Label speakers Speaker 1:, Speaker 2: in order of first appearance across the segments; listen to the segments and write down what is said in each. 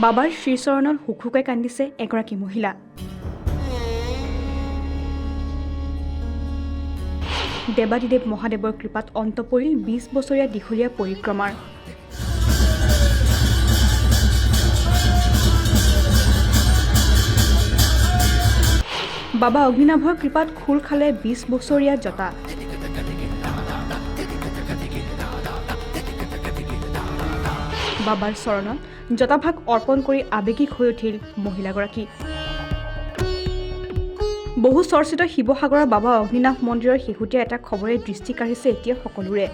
Speaker 1: বাবাৰ শ্ৰীচৰণত হুকহুকাই কান্দিছে এগৰাকী মহিলা। দেৱাদিদেৱ মহাদেৱৰ কৃপাত অন্ত পৰিল ২০ বছৰীয়া দীঘলীয়া পৰিক্ৰমাৰ। বাবা অগ্নিনাভৰ কৃপাত খোল খালে ২০ বছৰীয়া জটা। বাবাৰ চৰণত জটাভাগ অৰ্পণ কৰি আৱেগিক হৈ উঠিল মহিলাগৰাকী। বহু চৰ্চিত শিৱসাগৰৰ বাবা অগ্নিনাভ মন্দিৰৰ শেহতীয়া এটা খবৰে দৃষ্টি কাঢ়িছে এতিয়া সকলোৰে।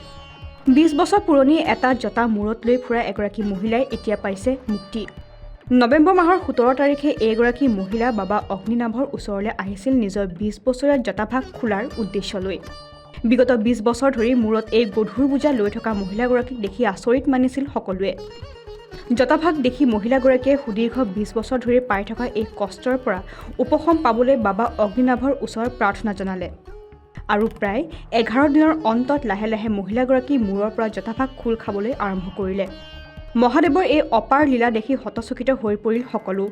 Speaker 1: ২০ বছৰ পুৰণি এটা জটা মূৰত লৈ ফুৰা এগৰাকী মহিলাই এতিয়া পাইছে মুক্তি। নৱেম্বৰ মাহৰ ১৭ তাৰিখে এইগৰাকী মহিলা বাবা অগ্নিনাভৰ ওচৰলৈ আহিছিল নিজৰ ২০ বছৰীয়া জটাভাগ খোলাৰ উদ্দেশ্য লৈ। বিগত ২০ বছৰ ধৰি মূৰত এই গধুৰ বোজা লৈ থকা মহিলাগৰাকীক দেখি আচৰিত মানিছিল সকলোৱে। জটাভাগ দেখি মহিলাগৰাকীয়ে সুদীৰ্ঘ ২০ বছৰ ধৰি পাই থকা এই কষ্টৰ পৰা উপশম পাবলৈ বাবা অগ্নিনাভৰ ওচৰত প্ৰাৰ্থনা জনালে। আৰু প্ৰায় ১১ দিনৰ অন্তত লাহে লাহে মহিলাগৰাকী মূৰৰ পৰা জটাভাগ খোল খাবলৈ আৰম্ভ কৰিলে। মহাদেৱৰ এই অপাৰ লীলা দেখি হতচকিত হৈ পৰিল সকলো।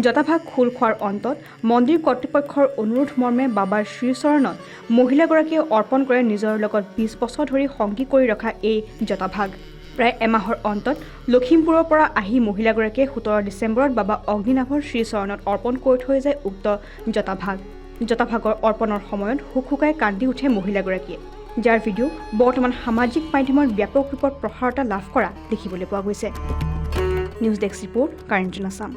Speaker 1: জটাভাগ খোল খোৱাৰ অন্তত মন্দিৰ কৰ্তৃপক্ষৰ অনুৰোধ মৰ্মে বাবাৰ শ্ৰীচৰণত মহিলাগৰাকীয়ে অৰ্পণ কৰে নিজৰ লগত ২০ বছৰ ধৰি সংগী কৰি ৰখা এই জটাভাগ। প্ৰায় এমাহৰ অন্তত লখিমপুৰৰ পৰা আহি মহিলাগৰাকীয়ে ১৭ ডিচেম্বৰত বাবা অগ্নিনাভৰ শ্ৰীচৰণত অৰ্পণ কৰি থৈ যায় উক্ত জটাভাগ। জটাভাগৰ অৰ্পণৰ সময়ত হুকহুকাই কান্দি উঠে মহিলাগৰাকীয়ে, যাৰ ভিডিঅ' বৰ্তমান সামাজিক মাধ্যমত ব্যাপক ৰূপত প্ৰসাৰতা লাভ কৰা দেখিবলৈ পোৱা গৈছে। News desk report, current Assam.